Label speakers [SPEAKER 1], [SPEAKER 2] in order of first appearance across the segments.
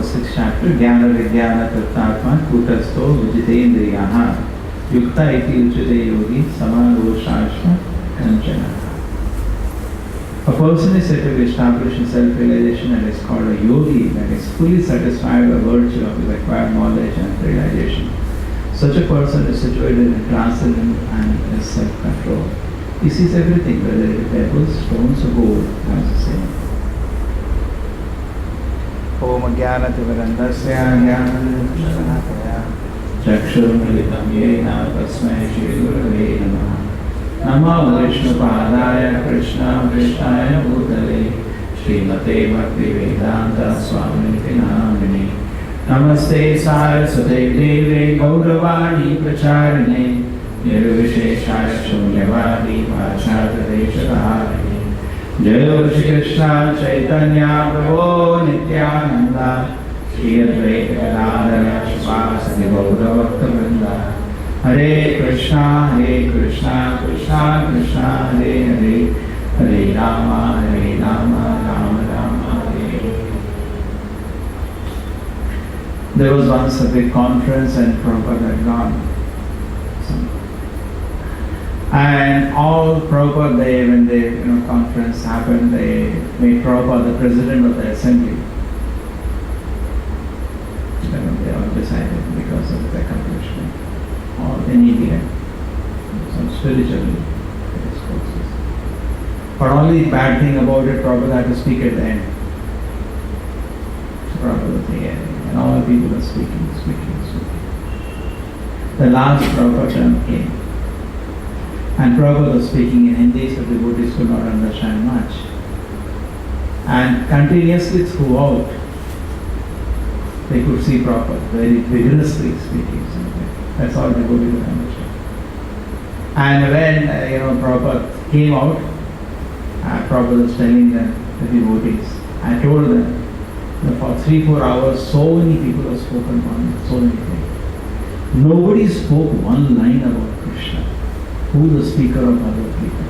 [SPEAKER 1] the 6th chapter, Jnana Vijnana Tattatma Kutasto Vijitendriyaha Yukta iti uchate yogi Samadoshashma Kanchana. A person is said to be established in self-realization and is called a yogi, that is fully satisfied by virtue of his acquired knowledge and realization. Such a person is situated in transcendent and is self-control. He sees everything, whether it is pebbles, stones, or gold, as the same. Om Jnanatimirandasya Jnananandasya Chakshurmilitam Yena Tasmai Shri Gurave Namaha. Namo Vishnupadaya Krishna Krishnaya Bhutale Srimate Bhaktivedanta Swamiti Namini. Namaste Saraswate Deve Gauravani Pracharine Nirvisheshaya Shunyavadi Vachadadeshadhari. Jaya Shri Krishna Chaitanya Prabhu Nityananda Shri Advaita Gadadhara Shivasadi Gauravakta Hare Krishna Krishna Krishna Hare Hare Hare Rama Rama Rama Hare. There was once a big conference and Prabhupada had gone. And all Prabhupada, when the conference happened, they made Prabhupada the president of the assembly. They all decided because of the accomplishment. Or in India, some spiritual discourses. But only bad thing about it, Prabhupada had to speak at the end. Prabhupada at the end. And all the people are speaking. The last Prabhupada term came. And Prabhupada was speaking in Hindi, so the devotees could not understand much. And continuously throughout, they could see Prabhupada very vigorously speaking. That's all the devotees could understand. And when Prabhupada came out, Prabhupada was telling the devotees, I told them, for 3-4 hours, so many people have spoken on so many things. Nobody spoke one line about Krishna. Who is the speaker of Bhagavad Gita?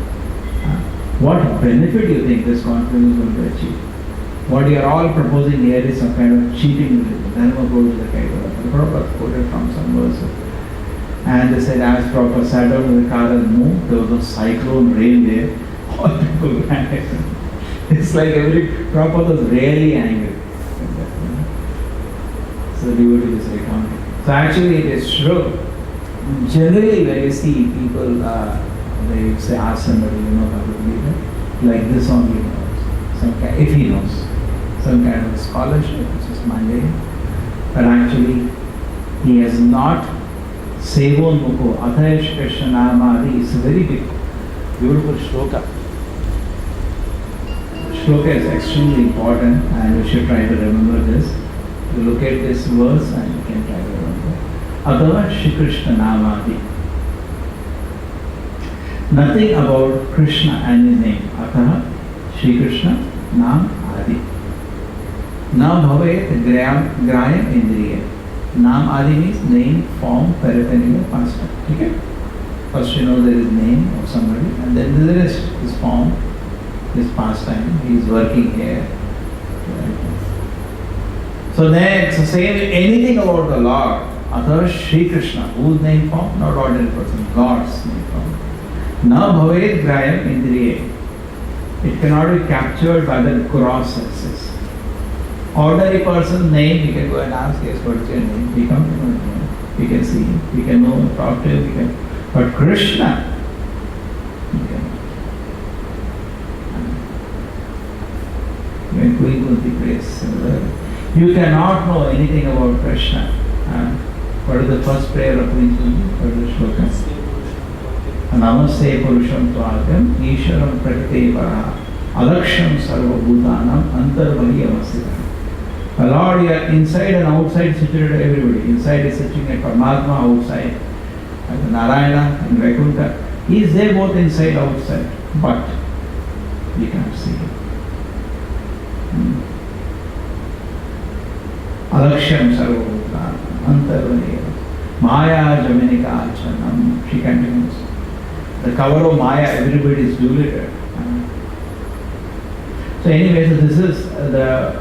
[SPEAKER 1] What benefit do you think this conference is going to achieve? What you are all proposing here is some kind of cheating religion. Dharma goes to the Prabhupada quoted from some verses. And they said, as Prabhupada sat down in the car and moved, there was a cyclone rain there. All people vanished. It's like Prabhupada was really angry. So the devotee is recounting. So actually it is true. Generally, when you see people, they say, ask somebody, Bhagavad Gita, like this only knows. If he knows, some kind of scholarship, which is mundane. But actually, he has not Sevon Mukho, Athayesh Krishna Namadi. It's a very big, beautiful shloka. Shloka is extremely important, and we should try to remember this. You look at this verse, and you can try to remember. Adava Shri Krishna Namadi. Nothing about Krishna and his name. Ataha Shri Krishna Nam Adi. Na bhavet grayam indriya. Nam Adi means name, form, peritoneal, pastime. Okay? First you know there is name of somebody, and then the rest is form, his pastime. He is working here. So next, say anything about the Lord. Atha Shri Krishna, whose name form? Not ordinary person, God's name form. Na bhavet grayam indriye. It cannot be captured by the gross senses. Ordinary person's name, you can go and ask, yes, what's your name? We come to know him. We can see him. We can know, talk to him. But Krishna, when Queen Kunti prays, you cannot know anything about Krishna. What is the first prayer of Queen Kunti? What is the shloka? Namaste Purusham Tvatyam Isharam Prakate Paraha Alaksham Sarva Bhutanam Antarvahi Avasita. Lord, you are inside and outside situated everybody. Inside is sitting at Paramatma, outside at Narayana and Vaikuntha. He is there both inside and outside, but we cannot see him. Alaksham Sarva Bhutanam Antarvahi Maya Jaminika Achanam. She continues. The cover of Maya, everybody is diluted. So anyway, so this is the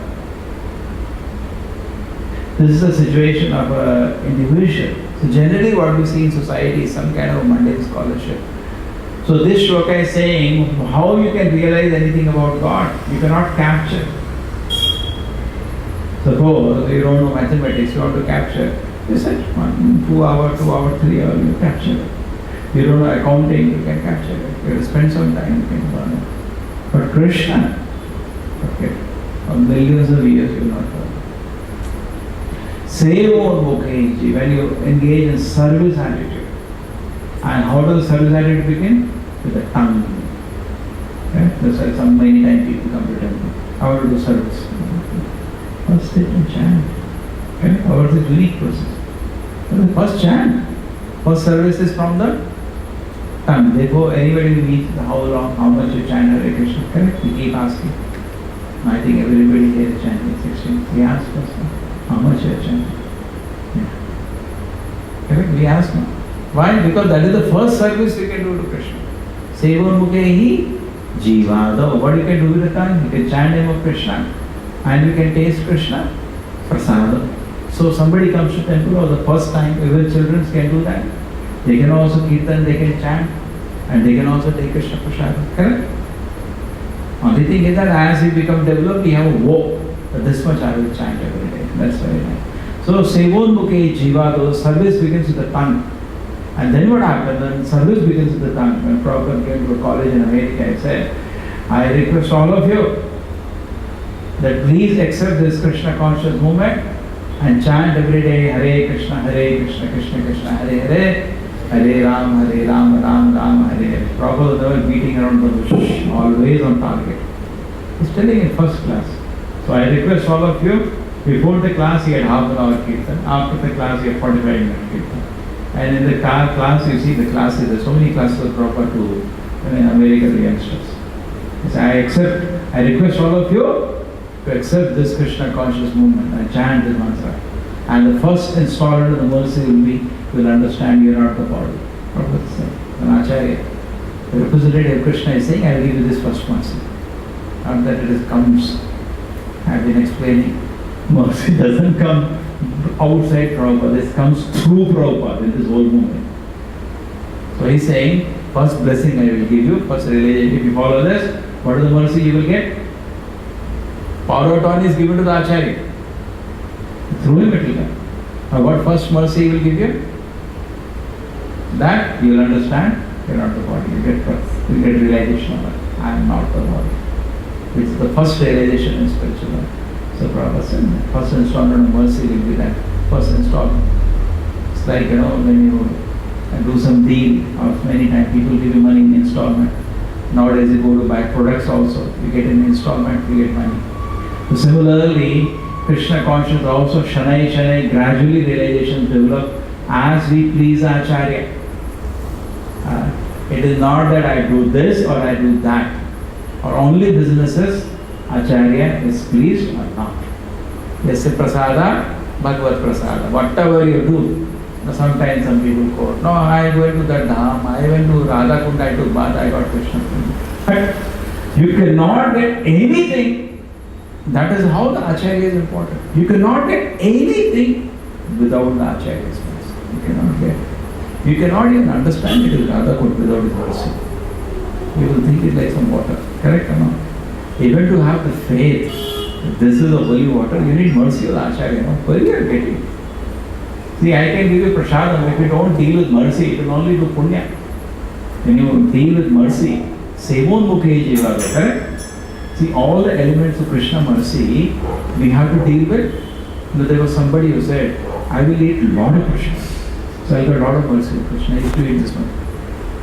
[SPEAKER 1] This is the situation of an individual. So generally what we see in society is some kind of mundane scholarship. So this shloka is saying how you can realize anything about God. You cannot capture. Suppose you don't know mathematics, you want to capture. You said 2 hour, 3 hour, you capture it. You don't know accounting, you can capture it. You have to spend some time, you can learn it. But Krishna, okay, for millions of years you will not learn. Sevo Mukheji, when you engage in service attitude. And how does service attitude begin? With the tongue. Okay? That's why some many times people come to temple. How to do service? First sit and chant. Okay? Ours is unique process. First chant. First service is from the tongue. Therefore, anybody who meets how long, how much you chant Hare Krishna, correct? We keep asking. I think everybody here is chanting 16. We ask first, how much you are chanting? Yeah. Correct? We ask now. Why? Because that is the first service we can do to Krishna. Seva Mukhehi Jivado. What you can do with the tongue? You can chant name of Krishna and you can taste Krishna Prasada. So somebody comes to temple for the first time, even children can do that. They can also kirtan, they can chant and they can also take Krishna Prasada. Correct? Only thing is that as we become developed, we have a vow that this much I will chant every day. That's very nice. So Sevon Mukhehi Jivado, service begins with the tongue. And then what happened? When service begins with the tongue. When Prabhupada came to a college in America, he said, I request all of you that please accept this Krishna conscious movement and chant every day Hare Krishna, Krishna Krishna, Hare Hare, Hare Ram, Ram Ram, Hare Hare. Prabhupada was never beating around the bush, always on target. He's telling in first class. So I request all of you, before the class he had half an hour kirtan, after the class he had 45 minutes kirtan. And in the class, you see the classes, there's so many classes of proper to in America, the youngsters. So I request all of you to accept this Krishna conscious movement and chant this mantra. And the first installment of the mercy will be, you will understand you are not the body. Prabhupada said, an Acharya, the representative of Krishna is saying, I will give you this first mercy. Not that it comes, I have been explaining, mercy doesn't come outside Prabhupada, this comes through Prabhupada in this whole movement. So he's saying, first blessing I will give you, first realization, if you follow this, what is the mercy you will get? Power of attorney is given to the Acharya. Through him it will come. Now what first mercy he will give you? That you will understand, you are not the body. You get realization of that. I am not the body. It's the first realization in spiritual life. So Prabhupada said, first installment of mercy will be that first installment. It's like, when you do some deal, or many times people give you money in installment. Nowadays you go to buy products also. You get an installment, you get money. So similarly, Krishna consciousness also, Shanai, gradually realizations develop as we please Acharya. It is not that I do this or I do that. Or only businesses, Acharya is pleased or not. Yasya prasada, Bhagavad prasada. Whatever you do, sometimes some people quote, no, I went to that dham, I went to Radha Kund, I took bath, I got Krishna. But you cannot get anything. That is how the Acharya is important. You cannot get anything without the Acharya's mercy. You cannot get. You cannot even understand it is Radha Kund without his mercy. You will think it like some water. Correct or not? Even to have the faith that this is the holy water, you need mercy of the Acharya. Where you are getting? See, I can give you prasadam. If you don't deal with mercy, it will only do punya. When you deal with mercy, sevon mukheji jivado, correct? See, all the elements of Krishna mercy, we have to deal with. There was somebody who said, I will eat a lot of Krishna. So I got a lot of mercy of Krishna. I used to eat this one.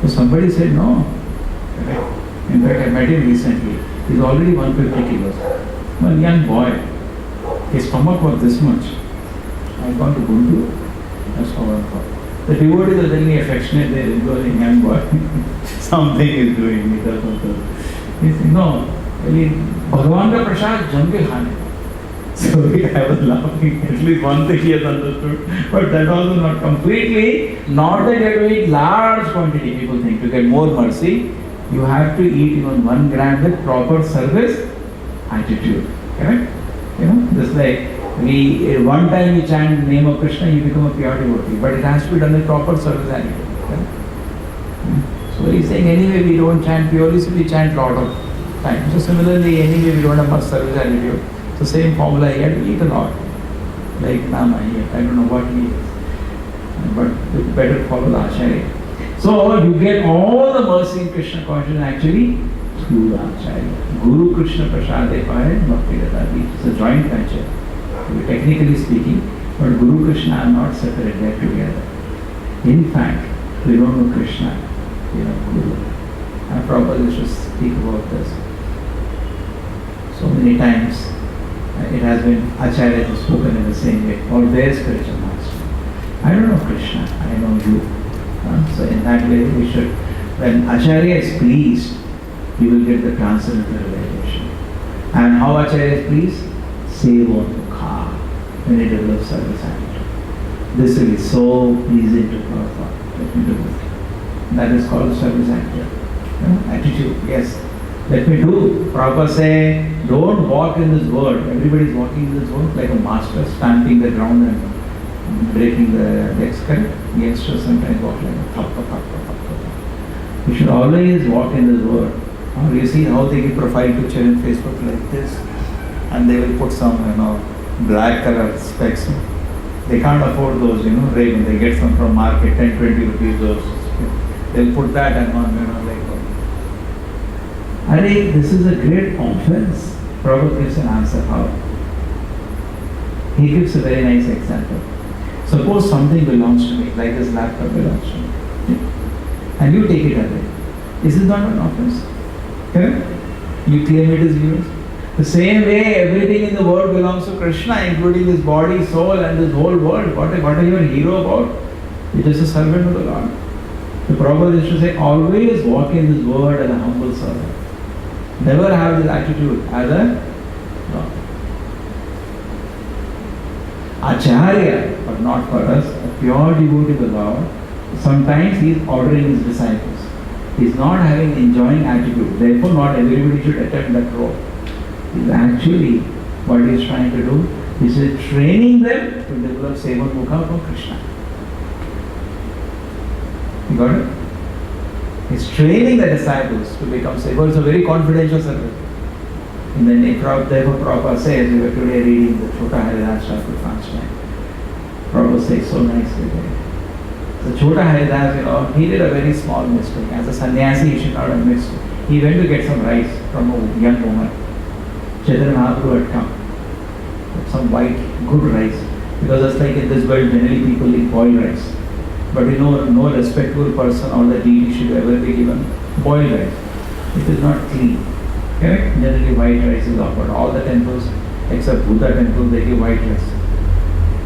[SPEAKER 1] So somebody said, no. Correct? In fact, I met him recently. He's already 150 kilos. One young boy. His stomach was this much. I've gone to Guntur. That's how I thought. The devotees are very affectionate. They are going, young boy. Something is doing. He said, no. Bhagavan ka prasad jam ke khane. So I was laughing. At least one thing he has understood. But that also not completely. Not that you have to eat large quantity. People think to get more mercy, you have to eat even 1 gram with proper service attitude. Correct? Just like One time you chant the name of Krishna, you become a pure devotee, but it has to be done with proper service attitude. So he's saying anyway we don't chant purely, so we chant lot of time. So similarly, anyway we don't have much service attitude. So same formula, he had to eat a lot. Like Nama, I don't know what he is. But you better follow the Acharya. So you get all the mercy in Krishna consciousness actually through the Acharya. Guru Krishna Prasade Paya Bhakti Gadadi. It's a joint venture, technically speaking, but Guru Krishna are not separate, they are together. In fact, we don't know Krishna, we know Guru. And Prabhupada used to speak about this. So many times it has been Acharya has spoken in the same way, or their spiritual master. I don't know Krishna, I know you. So in that way we should, when Acharya is pleased, you will get the transcendental realization. And how Acharya is pleased? Seva Mukha, when he develops service attitude. This will be so pleasing to Prabhupada. Let me do it. That is called service attitude. Attitude, yes. Let me do. Prabhupada say, don't walk in this world. Everybody is walking in this world like a master, stamping the ground and breaking the legs. Youngsters sometimes walk like a thap. You should always walk in this world. You see how they give profile picture in Facebook like this, and they will put some, black color specs. They can't afford those, Ray-Ban. They get some from market, 10, 20 rupees those. They'll put that and on, like. Arey, this is a great offense. Prabhupada gives an answer how. He gives a very nice example. Suppose something belongs to me, like this laptop belongs to me, and you take it away. Is it not an offense? Correct? You claim it as yours. The same way, everything in the world belongs to Krishna, including this body, soul, and this whole world. What are you a hero about? You're just a servant of the Lord. The Prabhupada used to say, always walk in this world as a humble servant. Never have this attitude as a Lord. Acharya, but not for us, a pure devotee of the Lord. Sometimes he is ordering his disciples. He is not having enjoying attitude. Therefore, not everybody should attempt that role. Is actually what he is trying to do. He is training them to develop Seva Mukha for Krishna. You got it? He's training the disciples to become Seva. It's a very confidential service. In the name of Prabhupada says, we were today reading the Chota Haridas Thakur Franstein. Prabhupada says so nicely there. So Chota Haridas, he did a very small mistake. As a sannyasi, he should not have missed it. He went to get some rice from a young woman. Chaitanya Mahaprabhu had come with some white, good rice. Because it's like in this world, generally people eat boiled rice. But no respectful person or the deity should ever be given boiled rice. It is not clean. Correct? Generally white rice is offered. All the temples, except Buddha temple, they give white rice.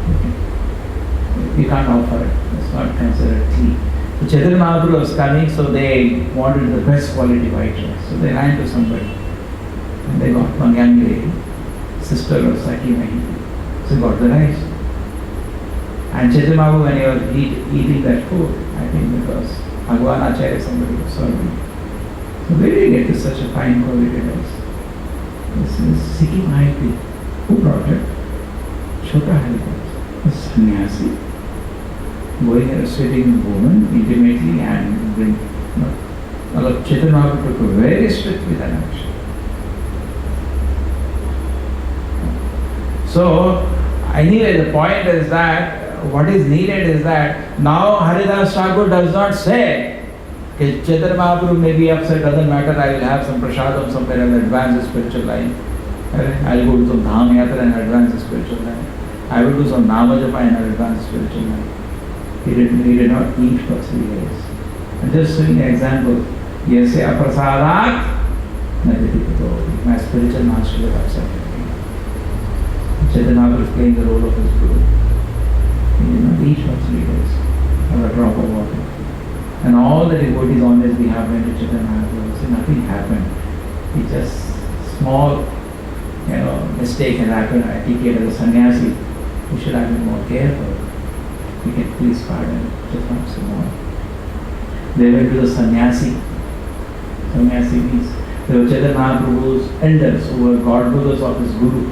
[SPEAKER 1] Okay. You can't offer it. It's not considered clean. So Chaitanya Mahaprabhu was coming, so they wanted the best quality white rice. So they ran to somebody. And they got one young lady, sister of Saki Mahiti. So got the rice. And Chaitanya Mahaprabhu, when he was eating that food, I think because Bhagwan Acharya somebody was serving. So where did he get to such a fine quality rice? This is Sikhi Mahiti. Who brought it? Chota Haridas, a sannyasi, going and sitting with woman intimately and bring. Chaitanya Mahaprabhu took a very strict with an action. So, anyway, the point is that what is needed is that now Haridas Thakur does not say that Chaitanya Mahaprabhu may be upset, doesn't matter, I will have some prasadam somewhere and advance the spiritual line. I will go to some Dham Yatra and advance the spiritual line. I will do some Nama Japa and advance the spiritual line. He did not eat for 3 days. I'm just showing an example. Yes, aprasadat, my spiritual master was upset. Chaitanya Mahaprabhu is playing the role of his guru. He did not eat for 3 days, or a drop of water. And all the devotees on his behalf went to Chaitanya Mahaprabhu. So nothing happened. He just small, mistake had happened. I think as a sannyasi, we should have been more careful. We can please pardon, just not so more. They went to the sannyasi. Sannyasi means they were Chaitanya Mahaprabhu's elders who were godbrothers of his guru,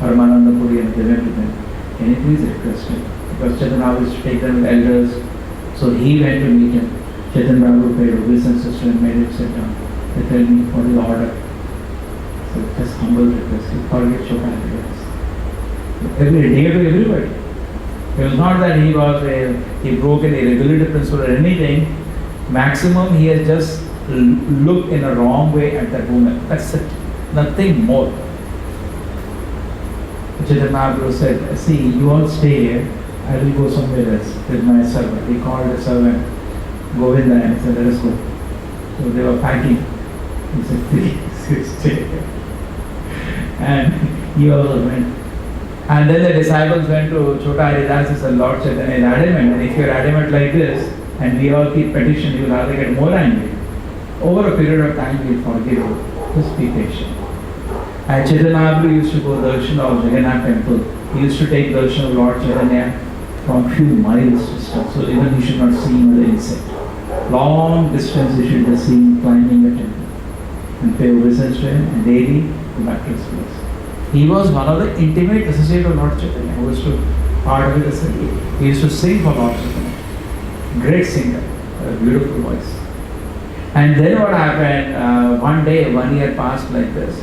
[SPEAKER 1] Paramananda Puri and given to them. Can you please request him? Because Chaitanya was taken with elders, so he went to meet him. Chaitanya Prabhu paid obeisance to him, made him sit down. They tell me what is the order. So just humble request, you forget Chota request. Every day to everybody. It was not that he broke any regulative principle or anything. Maximum he has just looked in a wrong way at that woman. That's it. Nothing more. Chaitanya Mahaprabhu said, see, you all stay here. I will go somewhere else with my servant. He called the servant, Govinda, and he said, let us go. So they were packing. He said, please stay here. And he also went. And then the disciples went to Chota Haridas and said, Lord Chaitanya is adamant. And if you are adamant like this, and we all keep petition, you will rather get more angry. Over a period of time, we will forgive you. Just be patient. And Chaitanya Mahaprabhu used to go darshan of Jagannath temple. He used to take darshan of Lord Chaitanya from few miles distance. So even he should not see him with the insect. Long distance he should just see him climbing the temple. And pay obeisance to him and daily go back to his place. He was one of the intimate associates of Lord Chaitanya who was to part of it. He used to sing for Lord Chaitanya. Great singer, a beautiful voice. And then what happened, one day, 1 year passed like this.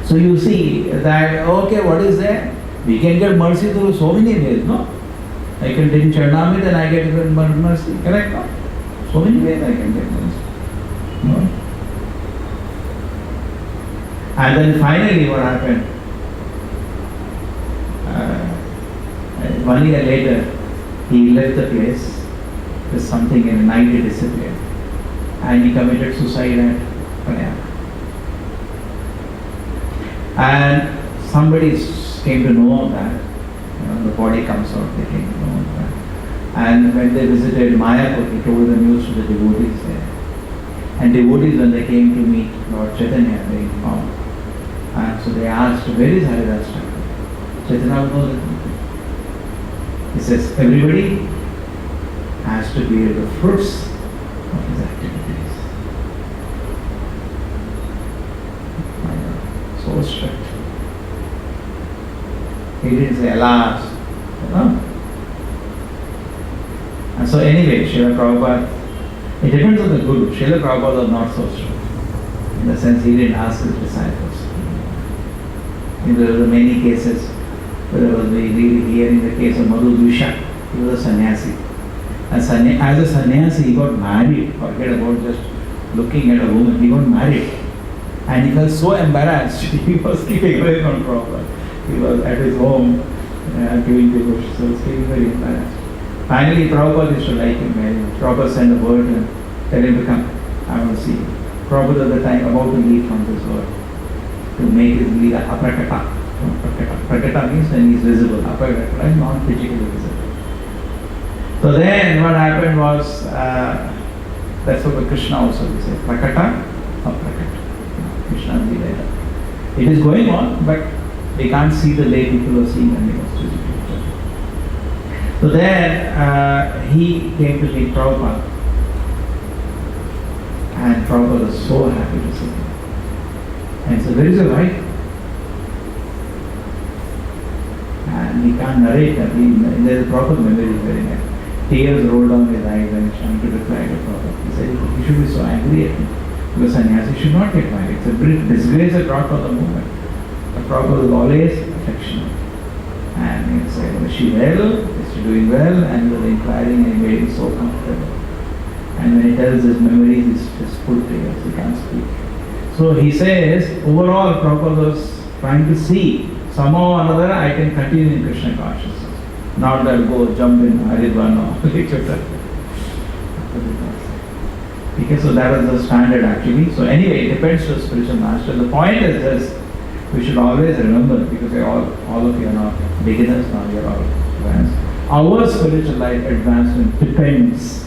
[SPEAKER 1] So you see that, okay, what is there? We can get mercy through so many ways, no? I can take Charanamrita and I get mercy, correct, no? So many ways I can get mercy. No? And then finally what happened? 1 year later, he left the place. There's something in the night he disappeared. And he committed suicide at Pranayama. And somebody came to know that. The body comes out, they came to know that. And when they visited Mayapur, he told the news to the devotees there. And devotees, when they came to meet Lord Chaitanya, they found. And so they asked, where is Haridas Thakur? Chaitanya knows it. He says, everybody has to bear the fruits of his activities. So strict. He didn't say, alas. No. And so anyway, Srila Prabhupada, it depends on the Guru. Srila Prabhupada was not so strict. In the sense, he didn't ask his disciples. There were many cases. There was hearing the case of Madhu Dusha. He was a sannyasi. As a sannyasi, he got married. Forget about just looking at a woman. He got married. And he felt so embarrassed. He was keeping away from Prabhupada. He was at his home giving devotion. So he was feeling very embarrassed. Finally, Prabhupada used to like him very much. Prabhupada sent a word and tell him to come. I want to see you. Prabhupada at the time about to leave from this world to make his leela aprakata. Prakata means when he is visible. Aprakata, not physically visible. So then what happened was, that's what Krishna also will say, Prakata, Aprakata. Krishna will be there. It is going on, but we can't see the way people are seeing when he was physically. So then he came to meet Prabhupada. And Prabhupada was so happy to see him. And he said, where is your wife? And he can't narrate that. There's a proper memory very nice. Tears rolled down his eyes and trying to reply to Prabhupada. He said, you should be so angry at me. Because sannyasi should not get married. It's a great disgrace that brought for the movement. But Prabhupada was always affectionate. And he said, was she well? Is she doing well? And he was inquiring and he made him so comfortable. And when he tells his memories, he's just full tears. He can't speak. So he says, overall, Prabhupada was trying to see somehow or another I can continue in Krishna consciousness. Not that go jump in Haridwan or etc. Okay, so that was the standard actually. So anyway, it depends to the spiritual master. The point is this, we should always remember, because all of you are not beginners now, you are all advanced. Our spiritual life advancement depends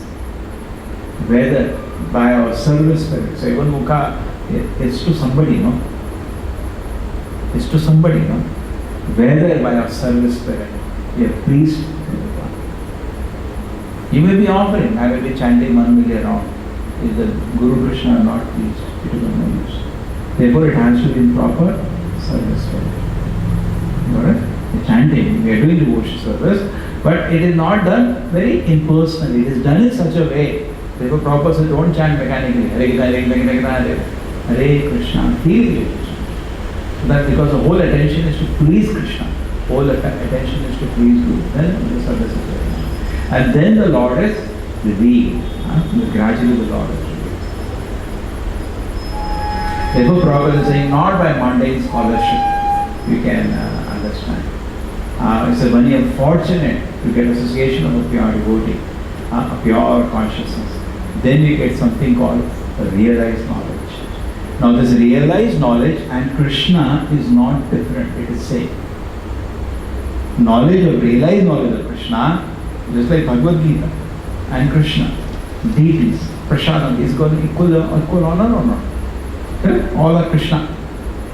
[SPEAKER 1] whether by our service spirit. So even Mukha, it's to somebody, no? It's to somebody, no? Whether by our service spirit we are pleased with the God. You may be offering, I may be chanting 1 million round. If the Guru Krishna are not pleased, it is of no use. Therefore, it has to be in proper service spirit. Alright? The chanting, we are doing devotion service, but it is not done very impersonally. It is done in such a way. Therefore, Prabhupada says, don't chant mechanically. Hare Krishna, Hare Krishna, Hare Krishna, Hare Krishna. Feel it. So that because the whole attention is to please Krishna. Whole attention is to please you. Then the service is very nice. And then the Lord is revealed. Gradually the Lord is revealed. Therefore, Prabhupada is saying, not by mundane scholarship we can understand. It's a when you are fortunate to get association of a pure devotee, a pure consciousness, then you get something called realized knowledge. Now this realized knowledge and Krishna is not different, it is same. Knowledge of realized knowledge of Krishna, just like Bhagavad Gita and Krishna, deities, Prasadam, is got equal honor or not? Correct? All are Krishna.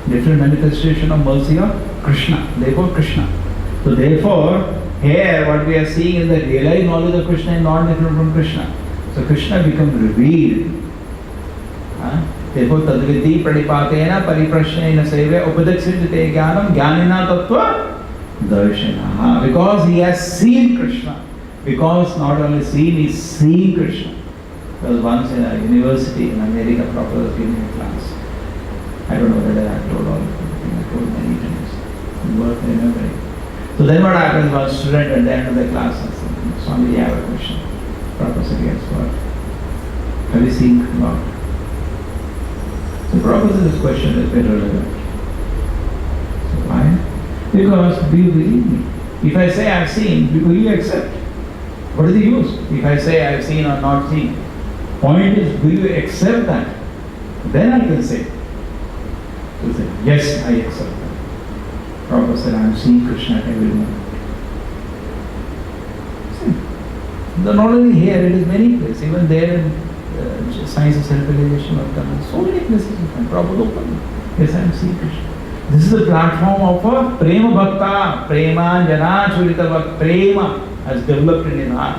[SPEAKER 1] Different manifestation of mercy of Krishna. Therefore Krishna. So therefore, here what we are seeing is that realized knowledge of Krishna is not different from Krishna. So Krishna becomes revealed. Therefore, tadviti pradipatena pariprashnena sevya upadakshite jnanam jnanina tattva darshana. Because he has seen Krishna. Because not only seen, he is seeing Krishna. There was once in a university in America, Prabhupada was giving a class. I don't know whether I have told all of it. I told many times. It's worth remembering. So then what happens, one student at the end of the class asked, Swami, I have a question. Prabhupada said, yes, what? Have you seen God? So Prabhupada said, this question is very relevant. So why? Because do you believe me? If I say I have seen, will you accept? What is the use? If I say I have seen or not seen? Point is, will you accept that? Then I can say. So he said, yes, I accept that. Prabhupada said, I am seeing Krishna every moment. See, not only here, it is many places. Even there in Science of Self-Realization of Dhamma, so many places you find. Prabhupada openly. Yes, I am seeing Krishna. This is the platform of a Prema Bhakta. Premanjana Churita Bhakta. Prema has developed in his heart.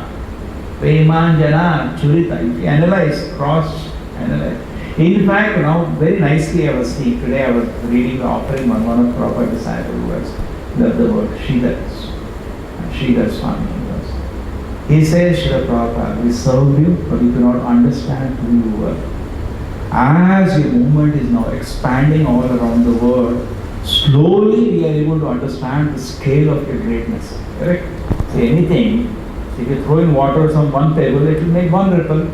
[SPEAKER 1] Premanjana Churita. If you analyze, cross-analyze. In fact, now very nicely I was seeing, today I was reading the offering on one of Prabhupada's disciples who has loved the word Sridhar Swami. He says, Srila Prabhupada, we served you, but you cannot understand who you were. As your movement is now expanding all around the world, slowly we are able to understand the scale of your greatness. Correct? See, anything, if you throw in water from one pebble, it will make one ripple.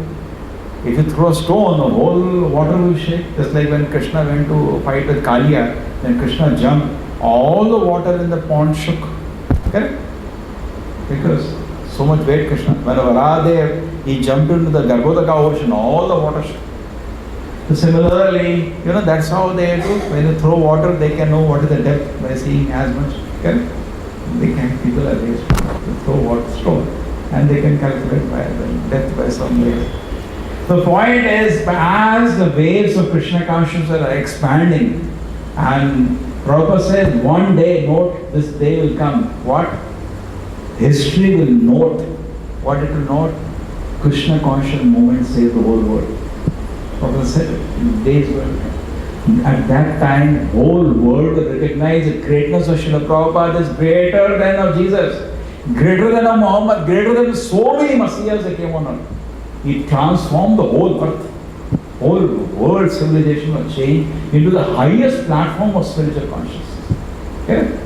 [SPEAKER 1] If you throw a stone, the whole water will shake. Just like when Krishna went to fight with Kaliya, when Krishna jumped, all the water in the pond shook. Correct? Because so much weight Krishna. When Varahadev, he jumped into the Garbhodaka ocean, all the water shook. So similarly, that's how they do. When you throw water, they can know what is the depth by seeing as much. Correct? They can, people are raised to throw water stone, and they can calculate by the depth by some way. The point is, as the waves of Krishna consciousness are expanding, and Prabhupada says, one day, note, this day will come. What? History will note. What it will note? Krishna conscious movement saves the whole world. Prabhupada said, days will come. At that time, whole world will recognize the greatness of Srila Prabhupada is greater than of Jesus, greater than of Muhammad, greater than so many Messiahs that came on earth. He transformed the whole earth, whole world civilization was changed into the highest platform of spiritual consciousness. Okay?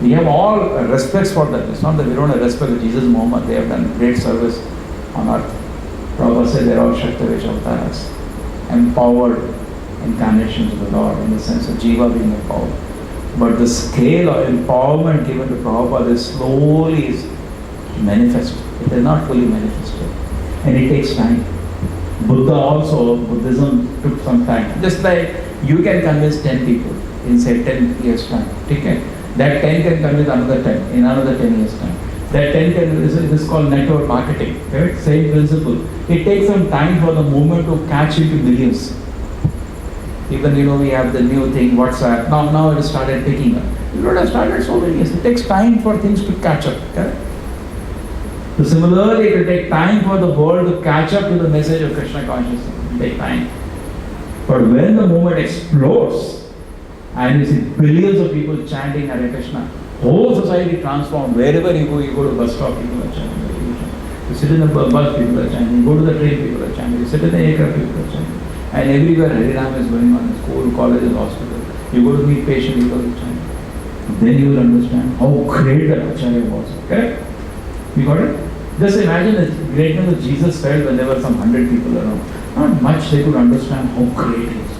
[SPEAKER 1] We have all respects for that. It's not that we don't have respect for Jesus and Muhammad. They have done great service on earth. Prabhupada said they are all Shaktavesh avatars, empowered incarnations of the Lord in the sense of Jiva being empowered. But the scale of empowerment given to Prabhupada is slowly manifested. It is not fully manifested. And it takes time. Buddhism took some time. Just like you can convince 10 people in say 10 years time. Okay? That 10 can convince another 10 in another 10 years time. That 10 can, this is called network marketing. Right? Same principle. It takes some time for the movement to catch into millions. Even we have the new thing, WhatsApp. Now it has started picking up. It would have started so many years. It takes time for things to catch up. Correct? So similarly, it will take time for the world to catch up to the message of Krishna consciousness. It will take time. But when the movement explodes, And you see billions of people chanting Hare Krishna. Whole society transformed. Wherever you go to bus stop, people are chanting Hare Krishna. You sit in the bus, people are chanting. You go to the train, people are chanting. You sit in the aircraft, people are chanting. And everywhere Harinam is going on in school, colleges, hospital. You go to meet patients, people are chanting. Then you will understand how great that Acharya was. Correct? You got it? Just imagine the greatness of Jesus felt when there were some 100 people around. Not much they could understand how great it is.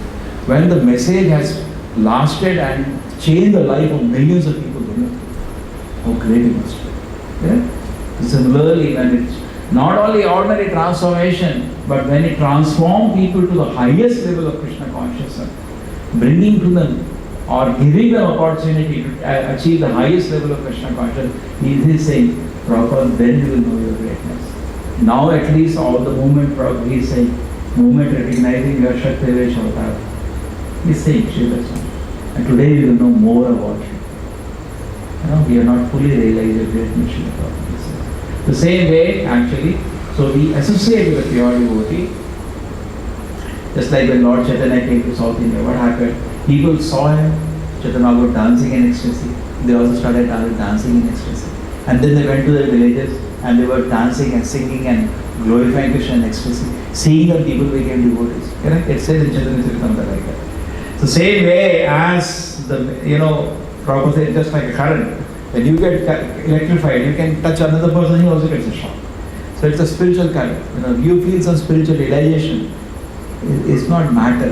[SPEAKER 1] When the message has lasted and changed the life of millions of people, how great it must be. Yeah? Similarly, when it's not only ordinary transformation, but when it transforms people to the highest level of Krishna consciousness, bringing to them or giving them opportunity to achieve the highest level of Krishna consciousness, he is saying, Prabhupada, then you will know your greatness. Now at least all the movement, Prabhupada, he is saying, movement recognizing your Shakti Vesh Avatar. He is saying, Srila. And today you will know more about you. We are not fully realized the great mission of Prabhupada. The same way, actually, so we associate with the pure devotee. Just like when Lord Chaitanya came to South India, what happened? People saw him, Chaitanya was dancing in ecstasy. They also started dancing in ecstasy. And then they went to their villages and they were dancing and singing and glorifying Krishna in ecstasy. Seeing that people became devotees. Correct? It says in Chaitanya Charitamrita like that. So same way as the, Prabhupada said, just like a current. When you get electrified, you can touch another person, he also gets a shock. So it's a spiritual current. You feel some spiritual realization. It's not matter.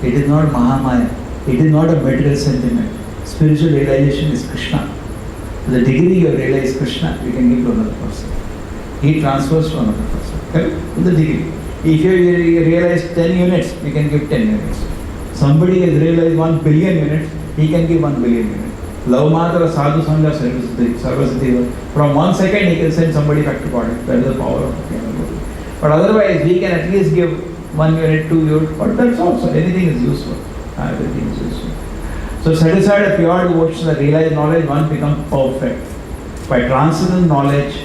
[SPEAKER 1] It is not Mahamaya. It is not a material sentiment. Spiritual realization is Krishna. To the degree you realize Krishna, you can give to another person. He transfers to another person. Correct? To the degree. If you realize 10 units, you can give 10 units. Somebody has realized 1 billion units, he can give 1 billion units. Love Matra Sadhu Sangha Sarvasiddhi. From 1 second he can send somebody back to God. That is the power of the devotee. But otherwise we can at least give 1 unit, 2 units, but that's also, anything is useful. Everything is useful. So set aside a pure devotion that realize knowledge, one becomes perfect. By transcendental knowledge,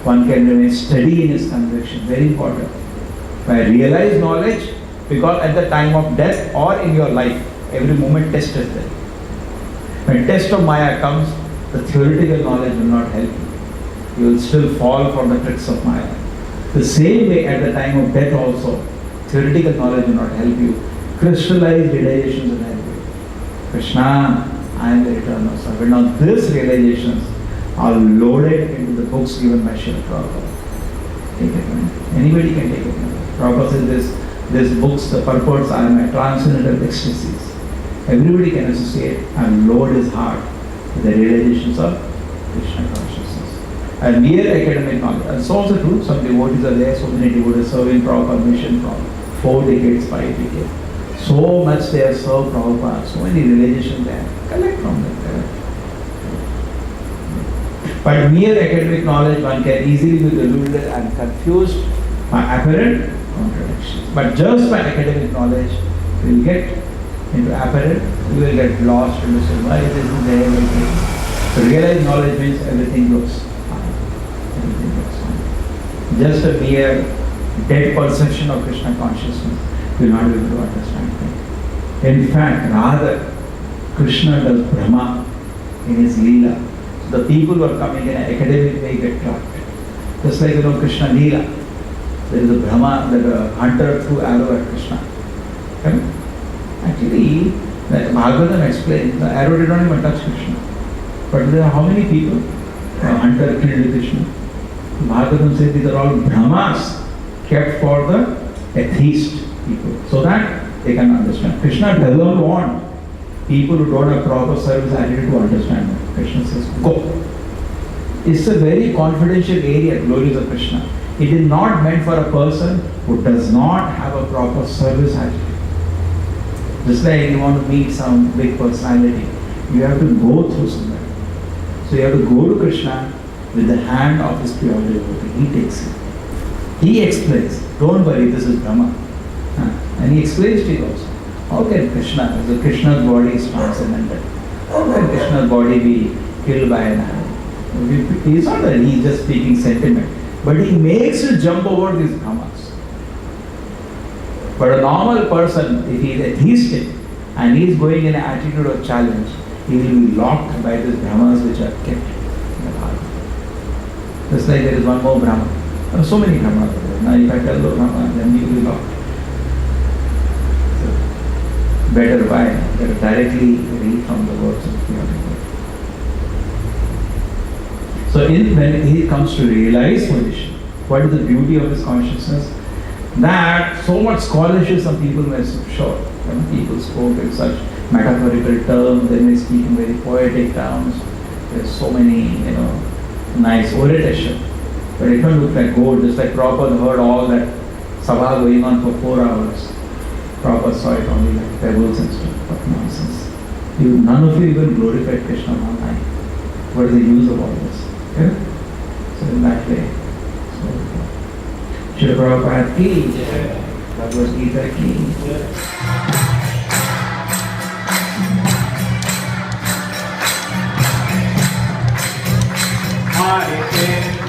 [SPEAKER 1] one can remain steady in his conviction. Very important. By realized knowledge, because at the time of death or in your life, every moment test is there. When test of Maya comes, the theoretical knowledge will not help you. You will still fall for the tricks of Maya. The same way at the time of death also, theoretical knowledge will not help you. Crystallized realizations will help you. Krishna, I am the eternal servant. Now these realizations are loaded into the books given by Srila Prabhupada. Take it, man. Anybody can take it. Prabhupada says these books, the purports are my transcendental ecstasies. Everybody can associate and load his heart with the realizations of Krishna consciousness. And mere academic knowledge. And so also true, some devotees are there, so many devotees serving Prabhupada mission from 4 decades, 5 decades. So much they have served Prabhupada, so many realizations they have. Collect from them. But mere academic knowledge, one can easily be deluded and confused by apparent contradictions. But just by academic knowledge, you will get into apparent, you will get lost into why this is there, like this. So realized knowledge means everything looks fine. Everything looks fine. Just a mere dead perception of Krishna consciousness will not be able to understand things. In fact, rather, Krishna does Brahma in his Leela. So the people who are coming in an academic way get trapped. Just like Krishna Leela. There is a Brahma, like a hunter threw arrow at Krishna. Okay? Actually, like Bhagavatam explains, the arrow did not even touch Krishna. But there are how many people? A hunter killed Krishna. Bhagavatam says these are all Brahmas kept for the atheist people, so that they can understand. Krishna does not want people who don't have proper service attitude to understand that. Krishna says, go. It's a very confidential area, glories of Krishna. It is not meant for a person who does not have a proper service attitude. Just like you want to meet some big personality, you have to go through somewhere. So you have to go to Krishna with the hand of his pure devotee. He takes it. He explains, don't worry, this is Brahma. And he explains to you also. How can Krishna, so Krishna's body is transcendental. How can Krishna's body be killed by an arrow? He's not that he's just speaking sentiment, but he makes you jump over these Brahmas. But a normal person, if he is atheistic, and he is going in an attitude of challenge, he will be locked by these Brahmas which are kept in the Bhagavad. Just like there is one more Brahma. There are so many Brahmas. Now if I tell the Brahma, then you will be locked. So, better buy, better directly read from the words of the Holy Word. So when he comes to realize position, what is the beauty of his consciousness? That so much scholarship some people may show. People spoke in such metaphorical terms, they may speak in very poetic terms. There's so many, nice oration. But it don't look like gold, just like Prabhupada heard all that sabha going on for 4 hours. Prabhupada saw it only like pebbles and stuff, but nonsense. None of you even glorified Krishna one night. What is the use of all this? Okay? So in that way. Srila Prabhupada ki jai, Bhagavad Gita ki jai. Hare